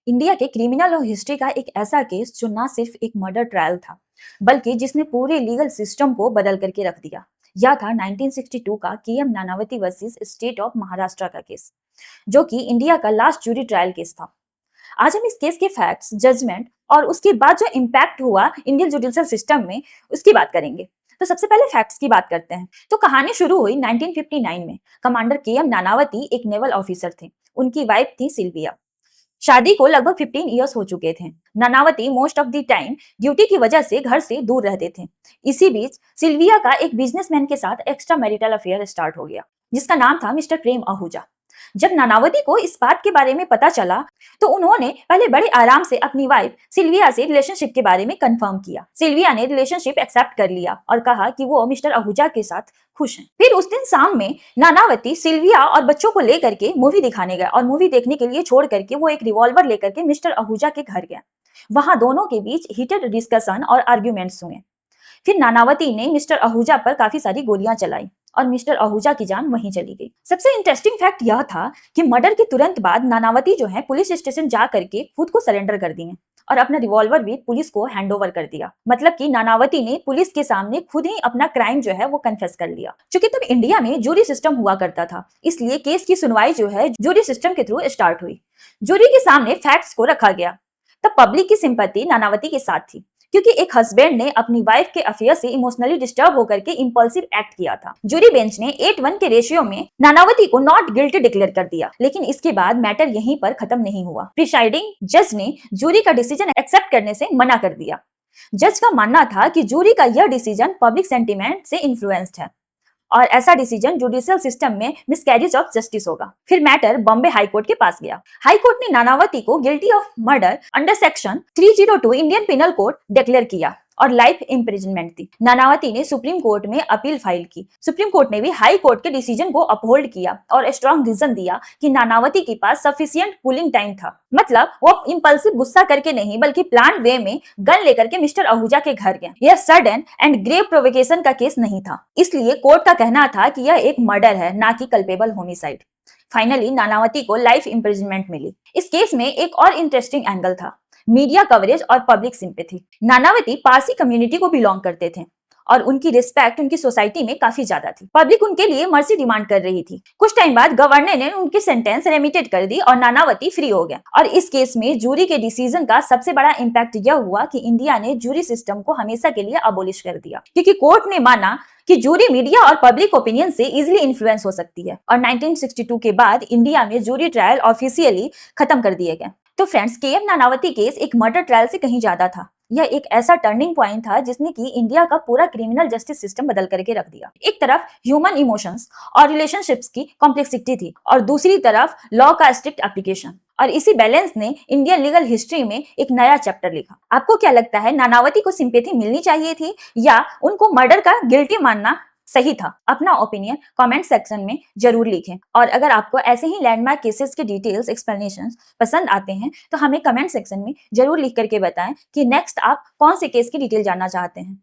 India के criminal law history का एक ऐसा केस जो ना सिर्फ एक मर्डर ट्रायल था, बल्कि जिसने पूरे लीगल सिस्टम को बदल करके रख दिया। यह था 1962 का K M Nanavati versus state of Maharashtra का केस, जो कि इंडिया का लास्ट जूरी ट्रायल केस था। आज हम इस केस के फैक्ट्स, जजमेंट और उसके बाद जो इम्पैक्ट हुआ इंडियन जुडिशियल सिस्टम में, उसकी बात करेंगे। तो सबसे पहले फैक्ट्स की बात करते हैं। तो कहानी शुरू हुई 1959 में। कमांडर केएम नानावती एक नेवल ऑफिसर थे। उनकी वाइफ थी सिल्विया। शादी को लगभग 15 इयर्स हो चुके थे। Nanavati most of the time duty की वजह से घर से दूर रहते थे। इसी बीच सिल्विया का एक बिजनेसमैन के साथ एक्स्ट्रा मैरिटल अफेयर स्टार्ट हो गया, जिसका नाम था मिस्टर प्रेम आहूजा। जब नानावती को इस बात के बारे में पता चला, तो उन्होंने पहले बड़े आराम से अपनी वाइफ सिल्विया से रिलेशनशिप के बारे में कंफर्म किया। सिल्विया ने रिलेशनशिप एक्सेप्ट कर लिया और कहा कि वो मिस्टर आहूजा के साथ खुश हैं। फिर उस दिन शाम में नानावती सिल्विया और बच्चों को लेकर के मूवी दिखाने गया और मूवी देखने के लिए छोड़ करके वो एक रिवॉल्वर लेकर के मिस्टर आहूजा के घर गया। वहां दोनों के बीच हीटेड डिस्कशन और आर्ग्यूमेंट्स हुए। फिर नानावती ने मिस्टर आहूजा पर काफी सारी गोलियां चलाई और मिस्टर आहूजा की जान वहीं चली गई। सबसे इंटरेस्टिंग फैक्ट यह था कि मर्डर के तुरंत बाद नानावती जो है पुलिस स्टेशन जा करके खुद को सरेंडर कर दिए और अपना रिवॉल्वर भी पुलिस को हैंडओवर कर दिया। मतलब कि नानावती ने पुलिस के सामने खुद ही अपना क्राइम जो है वो कन्फेस कर लिया। क्योंकि तब इंडिया में जूरी सिस्टम हुआ करता था, इसलिए केस की सुनवाई जो है जूरी सिस्टम के थ्रू स्टार्ट हुई। जूरी के सामने फैक्ट्स को रखा गया। तब पब्लिक की सिंपैथी नानावती के साथ थी, क्योंकि एक हस्बैंड ने अपनी वाइफ के अफेयर से इमोशनली डिस्टर्ब होकर के इंपल्सिव एक्ट किया था। जूरी बेंच ने 8-1 के रेशियो में नानावती को नॉट गिल्टी डिक्लेयर कर दिया। लेकिन इसके बाद मैटर यहीं पर खत्म नहीं हुआ। प्रिसाइडिंग जज ने जूरी का डिसीजन एक्सेप्ट करने से मना कर दिया। जज का मानना था कि जूरी का यह डिसीजन पब्लिक सेंटिमेंट से इन्फ्लुएंस्ड है और ऐसा डिसीजन जुडिशियल सिस्टम में मिसकैरेज ऑफ जस्टिस होगा। फिर मैटर बॉम्बे हाई कोर्ट के पास गया। हाई कोर्ट ने नानावती को guilty of murder under section 302 Indian penal code declare किया और लाइफ इम्प्रिजनमेंट दी। नानावती ने सुप्रीम कोर्ट में अपील फाइल की। सुप्रीम कोर्ट ने भी हाई कोर्ट के डिसीजन को अपहोल्ड किया और स्ट्रॉन्ग रीजन दिया कि नानावती के पास सफिशिएंट कूलिंग टाइम था। मतलब वो इंपल्सिव गुस्सा करके नहीं, बल्कि प्लान वे में गन लेकर के मिस्टर आहूजा के घर गए। यह सडन एंड ग्रेव प्रोवोकेशन का केस नहीं था, इसलिए कोर्ट का कहना था कि यह एक मर्डर है, ना कि कल्पेबल होमिसाइड। फाइनली नानावती को लाइफ इम्प्रिजनमेंट मिली। इस केस में एक और इंटरेस्टिंग एंगल था, मीडिया कवरेज और public sympathy. Nanavati Parsi community को बिलोंग करते थे और उनकी रिस्पेक्ट उनकी सोसाइटी में काफी ज्यादा थी। पब्लिक उनके लिए मर्सी डिमांड कर रही थी। कुछ टाइम बाद गवर्नर ने उनकी सेंटेंस रेमिटेड कर दी और नानावती फ्री हो गया। और इस केस में जूरी के डिसीजन का सबसे बड़ा इम्पैक्ट यह हुआ कि इंडिया ने जूरी सिस्टम को हमेशा के लिए अबोलिश कर दिया, क्योंकि कोर्ट ने माना कि जूरी मीडिया और पब्लिक ओपिनियन से इजीली इन्फ्लुएंस हो सकती है। और 1962 के बाद इंडिया में जूरी ट्रायल ऑफिशियली खत्म कर दिए गए। तो फ्रेंड्स, केएम नानावती केस एक मर्डर ट्रायल से कहीं ज्यादा था। यह एक ऐसा टर्निंग पॉइंट था जिसने कि इंडिया का पूरा क्रिमिनल जस्टिस सिस्टम बदल करके रख दिया। एक तरफ ह्यूमन इमोशंस और रिलेशनशिप्स की कॉम्प्लेक्सिटी थी और दूसरी तरफ लॉ का स्ट्रिक्ट एप्लीकेशन। और इसी बैलेंस ने इंडियन लीगल हिस्ट्री में एक नया चैप्टर लिखा। आपको क्या लगता है, नानावती को सिंपैथी मिलनी चाहिए थी या उनको मर्डर का गिल्टी मानना सही था? अपना ओपिनियन कमेंट सेक्शन में जरूर लिखें। और अगर आपको ऐसे ही लैंडमार्क केसेस के डिटेल्स एक्सप्लेनेशंस पसंद आते हैं तो हमें कमेंट सेक्शन में जरूर लिख करके बताएं कि नेक्स्ट आप कौन से केस की डिटेल जानना चाहते हैं।